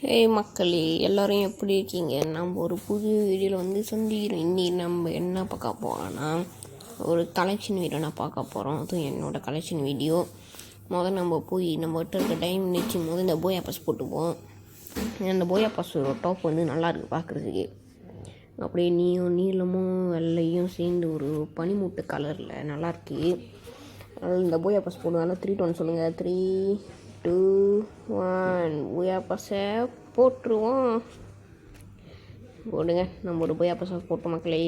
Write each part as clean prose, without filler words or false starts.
மக்களே எல்லோரும் எப்படி இருக்கீங்க? நம்ம ஒரு புது வீடியோவில் சந்திக்கிறோம். இன்னைக்கு நம்ம என்ன பார்க்க போகிறோன்னா, ஒரு கலெக்ஷன் வீடியோ நான் பார்க்க போகிறோம். அதுவும் என்னோடய கலெக்ஷன் வீடியோ. நம்ம கிட்ட இருக்க டைம் நிச்சயம் இந்த போயா பாஸ் போட்டுப்போம். அந்த போயா பாஸோட டாப் நல்லாயிருக்கு பார்க்குறதுக்கு. அப்படியே நீளமும் வெள்ளையும் சேர்ந்து ஒரு பனிமூட்டை கலரில் நல்லாயிருக்கு. இந்த போயா பாஸ் போடுவாங்க. 3 2 1 சொல்லுங்கள். 3 2 1 போயா பாஸை போட்டுருவோம். போடுங்க. நம்ம ஒரு போயா பாஸை போட்டோம் மக்களே.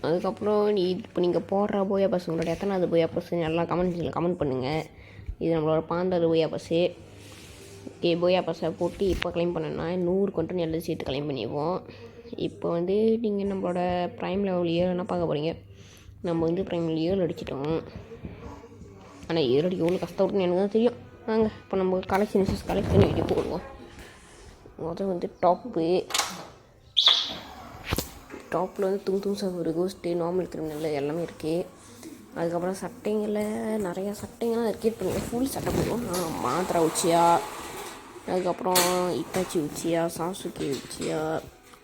அதுக்கப்புறம் இப்போ நீங்கள் போடுற போயா பாஸ் உங்களோட எத்தனாவது போயா பாஸ் எல்லாம் கமெண்ட் பண்ணுங்கள். இது நம்மளோட 12வது போயா பாஸு. ஓகே, போயா பாஸை போட்டு இப்போ கிளைம் பண்ணோன்னா 100 கண்ட்ரி எல்லாம் சேர்த்து கிளைம் பண்ணிடுவோம். இப்போ நீங்கள் நம்மளோட ப்ரைம் லெவல் 7 என்ன பார்க்க போகிறீங்க. நம்ம ப்ரைம் லெவல் 7 அடிச்சிட்டோம். ஆனால் 7 அடிக்க எவ்வளோ கஷ்டப்படுன்னு எனக்கு தான் தெரியும். வாங்க இப்போ நம்ம கலெக்ஷன் வீடியோ போடுவோம். முதல் டாப்பில் தும் சஃபர், கோஸ்ட்டு, நார்மல் கிரிமினல் எல்லாமே இருக்குது. அதுக்கப்புறம் சட்டைங்களில் நிறையா சட்டைங்கள்லாம் கிரியேட் பண்ணுங்கள். ஃபுல் சட்டை போடுவோம். மாத்ரா உச்சியா, அதுக்கப்புறம் Itachi Uchiha, Sasuke Uchiha,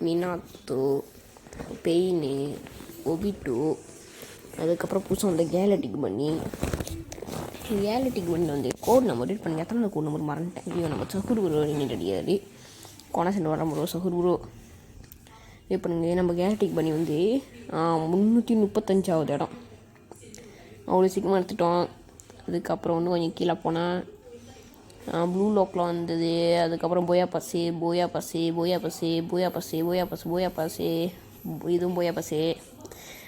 Minato, Pain, Obito, அதுக்கப்புறம் புதுசாக கேலட்டிக் பண்ணி கோட் நம்பர் ரீட் பண்ணுங்கள். எத்தனை கோட் நம்பர் மறந்துட்டேன். ஐயோ, நம்ம சஹூர் குரு ரெடியாரு கொனசென்ட் வர ப்ரோ. சஹூர் குரு இப்போ நம்ம கேலட்டிக் பண்ணி 335வது இடம். அவ்வளோ சீக்கிரமாக எடுத்துட்டோம். அதுக்கப்புறம் கொஞ்சம் கீழே போனால் ப்ளூ லாக்கில் வந்தது. அதுக்கப்புறம் போயா பாஸு, இதுவும் போயா பாஸு.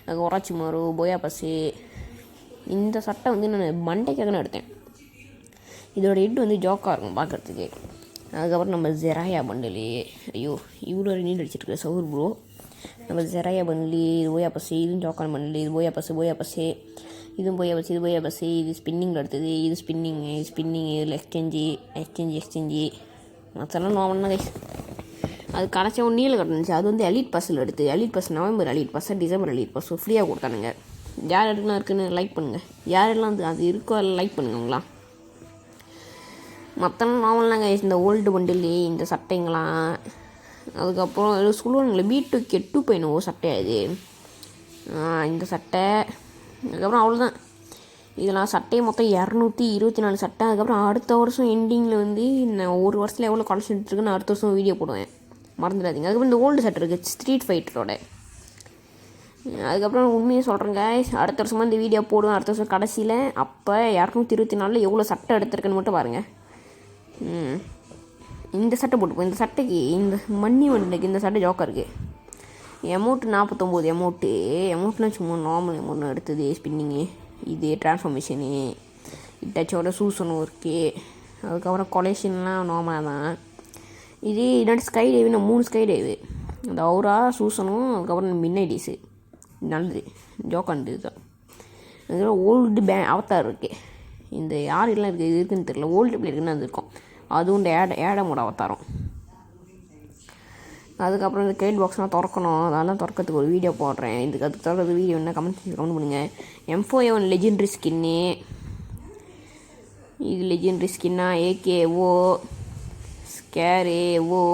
அது ஒராச்சி மாறு போயா பாஸு. இந்த சட்டை நான் மண்டைக்காக எடுத்தேன். இதோட ஹெட் ஜோக்காக இருக்கும் பார்க்குறதுக்கு. அதுக்கப்புறம் நம்ம ஜெராயா பண்டலு. ஐயோ, இவ்வளோ நீட் அடிச்சிருக்கு சவுர் ப்ரோ. நம்ம ஜெராயா பண்டலு, இது போயா பாஸு, இதுவும் ஜோக்கான பண்டலு. இது போயா பாஸு, இதுவும் போயா பாஸு, இது ஸ்பின்னிங்கில் எடுத்தது. இது ஸ்பின்னிங்கு, இதில் எக்ஸ்சேஞ்சு மற்றெல்லாம் நோவன்னா கைஸ். அது கடைசியாக நீல கட்டணுச்சு. அது எலிட் பாஸில் எடுத்து. Elite pass November elite pass, December elite pass ஃப்ரீயாக கொடுத்தானுங்க. யார் இடத்துலாம் இருக்குன்னு லைக் பண்ணுங்கள். யாரெல்லாம் அது இருக்கோ அதில் லைக் பண்ணுங்களா. மற்றெல்லாம் நாவல்னாங்க இந்த ஓல்டு பண்டில், இந்த சட்டைங்களாம். அதுக்கப்புறம் ஏதோ சொல்லுவானுங்களே B2K 2.0 சட்டையா இது. இந்த சட்டை. அதுக்கப்புறம் அவ்வளோதான். இதெல்லாம் சட்டையை மொத்தம் 224 சட்டை. அதுக்கப்புறம் அடுத்த வருஷம் எண்டிங்கில் நான் ஒரு வருஷத்தில் எவ்வளோ கலெக்ஷன் எடுத்துருக்குன்னு நான் அடுத்த வருஷம் வீடியோ போடுவேன், மறந்துடாதீங்க. அதுக்கப்புறம் இந்த ஓல்டு சட்டை இருக்குது ஸ்ட்ரீட் ஃபைட்டரோட. அதுக்கப்புறம் உண்மையை சொல்கிறேங்க, அடுத்த வருஷமாக இந்த வீடியோ போடுவேன். அடுத்த வருஷம் கடைசியில் அப்போ 224 எவ்வளோ சட்டை எடுத்துருக்குன்னு மட்டும் பாருங்கள். இந்த சட்டை போட்டுப்போம். இந்த சட்டைக்கு இந்த வண்டிக்கு இந்த சட்டை ஜோக்காக இருக்குது. அமௌண்ட்டு 49 அமௌண்ட்லாம் சும்மா நார்மல் அமௌண்ட் எடுத்தது. ஸ்பின்னிங்கு, இது டிரான்ஸ்ஃபர்மேஷனு, இட்டாச்சோட சூசனும் இருக்குது. அதுக்கப்புறம் கொலேஷன்லாம் நார்மலாக தான். இது என்னோட ஸ்கை டைவு. நான் 3 ஸ்கை டைவு, அந்த அவுரா, சூசனும், அதுக்கப்புறம் மின்னைடிஸு. நல்லது ஜோக்கானது தான். அதுக்கப்புறம் ஓல்டு அவத்தார் இருக்குது. இந்த யாரெல்லாம் இருக்குது இது இருக்குதுன்னு தெரியல. ஓல்டு பிளே இருக்குன்னு அது இருக்கும். அதுவும் ஏடமோட அவதாரம். அதுக்கப்புறம் இந்த கேட் பாக்ஸ்லாம் திறக்கணும். அதெல்லாம் திறக்கிறதுக்கு ஒரு வீடியோ போடுறேன். அதுக்கு திறக்கிறது வீடியோ என்ன கமெண்ட் பண்ணுங்கள். M4A1 legendary skin. இது லெஜெண்டரி ஸ்கின்னா AKO, ஸ்கேரேவோ,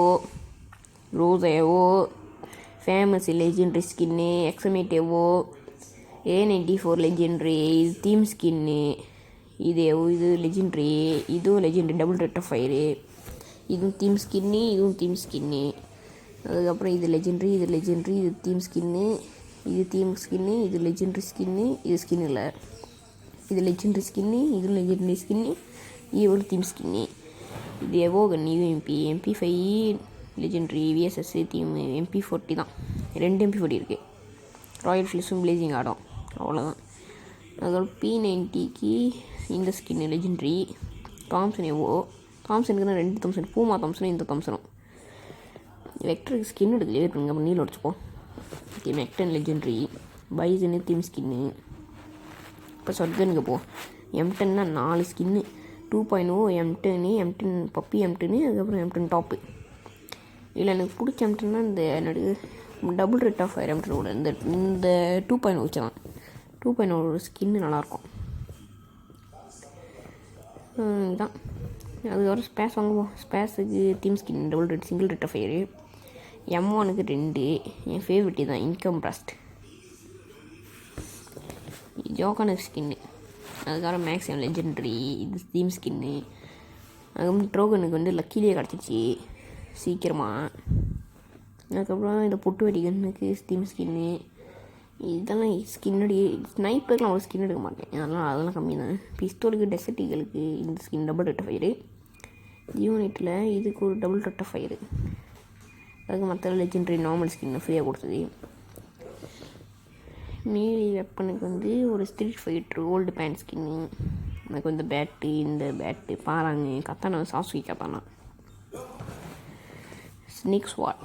ரோசேவோ, ஃபேமஸ் லெஜெண்டரி ஸ்கின்னு, எக்ஸமேட்டேவோ, A94 லெஜெண்டரி. இது தீம் ஸ்கின்னு. இது லெஜெண்டரி. இதுவும் legendary double red of fire. இதுவும் தீம் ஸ்கின்னு. அதுக்கப்புறம் இது லெஜெண்டரி, இது தீம் ஸ்கின்னு, இது லெஜெண்டரி ஸ்கின்னு. இது ஸ்கின் இல்லை, இது லெஜெண்டரி ஸ்கின்னு, இது லெஜெண்டரி ஸ்கின்னு, இது ஒரு தீம் ஸ்கின்னு. இது evo gun, UMP, MP5 legendary, VSS theme, MP40 தான். 2 MP40 இருக்குது. ராயல் ஃபிலிஸும் பிளேசிங் ஆடும், அவ்வளோதான். அதுக்கப்புறம் P90க்கு இந்த ஸ்கின்னு லெஜெண்டரி. தாம்சனுக்கு தான் 2 தாம்சன், பூமா தாம்சனும் இந்த தாம்சனும். வெக்டருக்கு ஸ்கின் எடுக்கலையே இருக்குங்க, அப்போ நீல உடச்சிப்போம். ஓகே, மெக்டன் லெஜெண்டரி, பைசனு தீம் ஸ்கின்னு. இப்போ சொர்கனுக்கு M10னா 4 ஸ்கின்னு. 2.0 M10 பப்பி M10, அதுக்கப்புறம் M10 டாப்பு. இல்லை எனக்கு பிடிச்ச M10னா இந்த என்னோட double red of fire M10 கூட இந்த 2.0 வச்சுதான். 2.0 ஸ்கின்னு நல்லாயிருக்கும். இதுதான் அதுக்கப்புறம் ஸ்பேஸ் வாங்குவோம். ஸ்பேஸுக்கு team skin double red single red fire. M1க்கு 2. என் ஃபேவரெட் தான் இன்கம் ப்ராஸ்ட். ஜோக்கானுக்கு ஸ்கின்னு. அதுக்கப்புறம் மேக்ஸிமம் லெஜெண்ட்ரி இது தீம் ஸ்கின்னு. அதுக்கப்புறம் ட்ரோகனுக்கு வந்து லக்கிலேயே கிடச்சிச்சு சீக்கிரமாக. அதுக்கப்புறம் இந்த பொட்டு வெடிகனுக்கு தீம் ஸ்கின்னு. இதெல்லாம் ஸ்கின்னுடைய ஸ்னைப்பருக்குலாம் அவ்வளோ ஸ்கின் எடுக்க மாட்டேன், அதெல்லாம் கம்மி தான். பிஸ்தோலுக்கு டெசர்ட்டிகளுக்கு இந்த ஸ்கின் டபுள் ரெட் ஃபயரு. யூனிட்டில் இதுக்கு ஒரு டபுள் ரெட் ஃபயரு. அதுக்கு மற்ற லெஜெண்டரி நார்மல் ஸ்கின் ஃப்ரீயாக கொடுத்தது. மீலி வெப்பனுக்கு வந்து ஒரு ஸ்ட்ரீட் ஃபைட்ரு ஓல்டு பேண்ட் ஸ்கின்னு. எனக்கு இந்த பேட்டு பாறாங்க கத்தானா சாசுகி கத்தானா. ஸ்னேக் ஸ்வாட்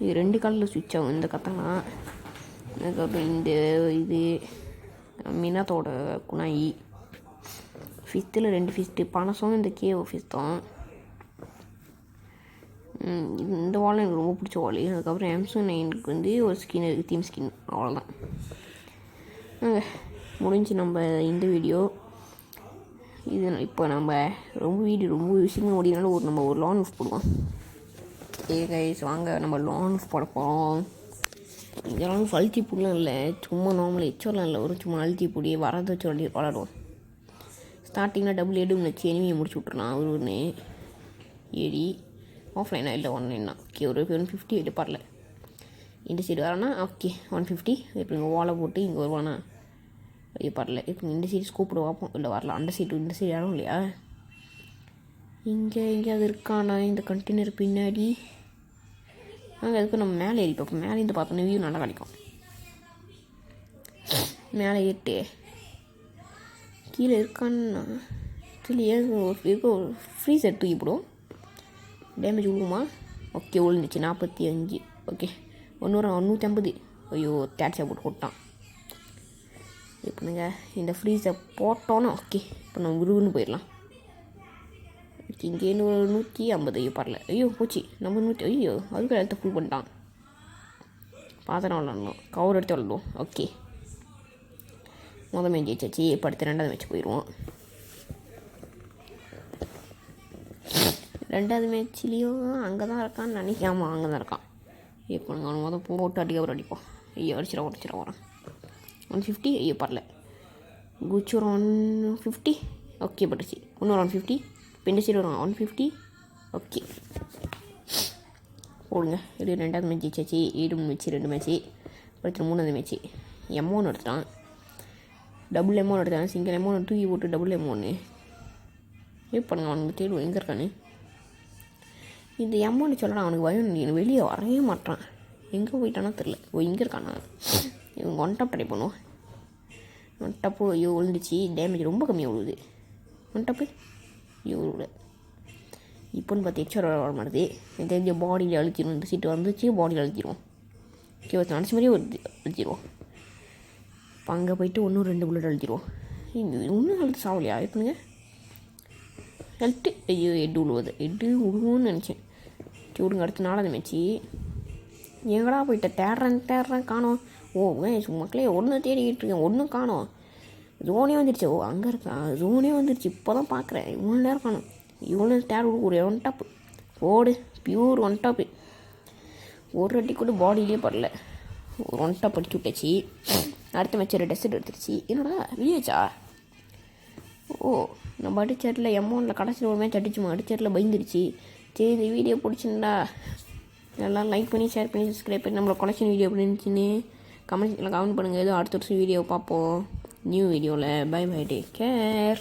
இது 2 காலில் ஸ்விட்ச் ஆகும் இந்த கத்தானா. அதுக்கப்புறம் இந்த இது மினாத்தோட குணாயி. ஃபிஸ்ட்டில் 2 ஃபிஸ்ட்டு பனசம் இந்த கேவ் ஃபிஸ்தான். இந்த வால் எனக்கு ரொம்ப பிடிச்ச வால். அதுக்கப்புறம் M9க்கு வந்து ஒரு ஸ்கின் இருக்குது தீம் ஸ்கின். அவ்வளோதான் முடிஞ்சு நம்ம இந்த வீடியோ. இது இப்போ நம்ம ரொம்ப விஷயங்கள் முடியனால நம்ம ஒரு லான் ஆஃப் போடுவோம். கைஸ் வாங்க நம்ம லான் ஆஃப் போட போகிறோம். இதெல்லாம் அழுத்தி பூடலாம் இல்லை, சும்மா நார்மல் எச்சோலாம் இல்லை, ஒரு சும்மா அழுத்தி பூடி வரதை வச்சு விளாடுவோம். ஸ்டார்டிங்கில் டபுள் எடுன்னு வச்சு எனிமையை முடிச்சு விட்ருலாம். ஒரு 1 ஏடி ஆஃப்லைனாக இல்லை ஆன்லைன்னா. ஓகே ஒரு 150 எடுப்பார்ல. இந்த சைடு வரேன்னா ஓகே 150. இப்போ இங்கே ஓலை போட்டு இங்கே வருவானா பரல. இப்போ இந்த சைடு ஸ்கூப்பிட பார்ப்போம். இல்லை வரல அந்த சைடு இந்த சைடு யாரும் இல்லையா. இங்கே எங்கேயாவது இருக்கானா இந்த கண்டெய்னர் பின்னாடி. அதுக்கு நம்ம மேலே ஏறி பார்ப்போம். மேலே இருந்து பார்த்தோன்னா வியூ நல்லா கிடைக்கும். மேலே ஏறிட்டு கீழே இருக்கான்னா கீழே ஃப்ரீஸ் எடுத்து தூக்கி போடுவோம். டேமேஜ் விழுகுமா? ஓகே விழுந்துச்சு 45. ஓகே 150. ஐயோ தேட்ஸை போட்டு போட்டான். இப்போ நீங்கள் இந்த ஃப்ரீஸை போட்டோன்னா ஓகே இப்போ நம்ம விருதுன்னு போயிடலாம். இங்கேருந்து ஒரு 150. ஐயோ பரல. ஐயோ போச்சு நம்ம 100. ஐயோ அதுக்கு எடுத்து ஃபுல் பண்ணிட்டான். பாத்திரம் விளாடணும் கவர் எடுத்து விளாடுவோம். ஓகே மேட்ச் ஜெயிச்சாச்சு. இப்போ அடுத்து 2வது மேட்ச் போயிடுவோம். 2வது மேட்ச்லேயும் அங்கே தான் இருக்கான்னு நினைக்காம அங்கே தான் இருக்கான். இப்போ நாங்கள் போட்டு அடிப்போம். ஐயோ அடிச்சிட வரேன். 150. ஐயோ பரல. குச்சி ஒரு 150. ஓகே பட்டுச்சு. இன்னொரு 150. பெண்டு சைடு வரும் 150. ஓகே போடுங்க. இது 2வது மேட்ச் ஜெயிச்சாச்சு. 7 match 2 match. அடுத்து 3வது மேட்ச்சு. M1 எடுத்தான். டபுள் M1 எடுத்தான். சிங்கிள் M1 தூக்கி போட்டு டபுள் M1 பண்ணுங்க. அவனுக்கு தேடுவோம் எங்கே இருக்கானு. இந்த M1 சொல்லலாம் அவனுக்கு பயம். வெளியே வரவே மாட்டான். எங்கே போயிட்டானா தெரில. இங்கே இருக்கானா. இவங்க 1 டாப் ட்ரை பண்ணுவோம். 1 டாப்பு. ஐயோ விழுந்துச்சு. டேமேஜ் ரொம்ப கம்மியாக விழுது. 1 டாப்பு இவ்வளோ இப்போன்னு பார்த்து எச்சோட வர மாட்டேது. எனக்கு தெரிஞ்ச பாடியில் அழிச்சிடும். இந்த சீட்டு வந்துச்சு பாடியில் அழிச்சிடுவோம். ஓகே நினச்ச மாதிரியே அழிச்சிடுவோம். இப்போ அங்கே போயிட்டு 2 புல்லட் அழிச்சிடுவோம். இன்னும் ஹெல்த் சாவலையா எப்படிங்க ஹெல்த்து. ஐயோ எட்டு விழுவோன்னு நினச்சேன். விடுங்க. அடுத்த 4வது மேட்ச்சு. எங்கடா போயிட்ட தேடுறேன் காணோம். மக்களே ஒன்று தேடிக்கிட்டு இருக்கேன் ஒன்றும் காணோம். ஜோனே வந்துடுச்சு. அங்கே இருக்கான். ஜோனே வந்துடுச்சு. இப்போ தான் பார்க்குறேன். இவ்வளோ நேரம் காணும். இவ்வளோ தேடு ஒரு 1 டாப்பு போடு. Pure 1 top. ஒரு அடி கூட பாடியிலே படல. ஒரு 1 டாப் அடிச்சு விட்டாச்சு. அடுத்த மேட்ச் ஒரு டெஸ்ட் எடுத்துருச்சு. என்னடா வெளியாச்சா? நம்ம அடிச்சரில் M1 கடைசியில் ஒரு மேட்ச் அடிச்சரில் பயந்துருச்சு. சரி இந்த வீடியோ பிடிச்சிருந்தா எல்லாம் லைக் பண்ணி ஷேர் பண்ணி சப்ஸ்கிரைப் பண்ணி நம்மளோட கலெக்ஷன் வீடியோ எப்படி இருந்துச்சுன்னு கமெண்ட் பண்ணுங்கள். எதுவும் அடுத்த வருஷம் வீடியோ பார்ப்போம் நியூ வீடியோவில். Bye take care.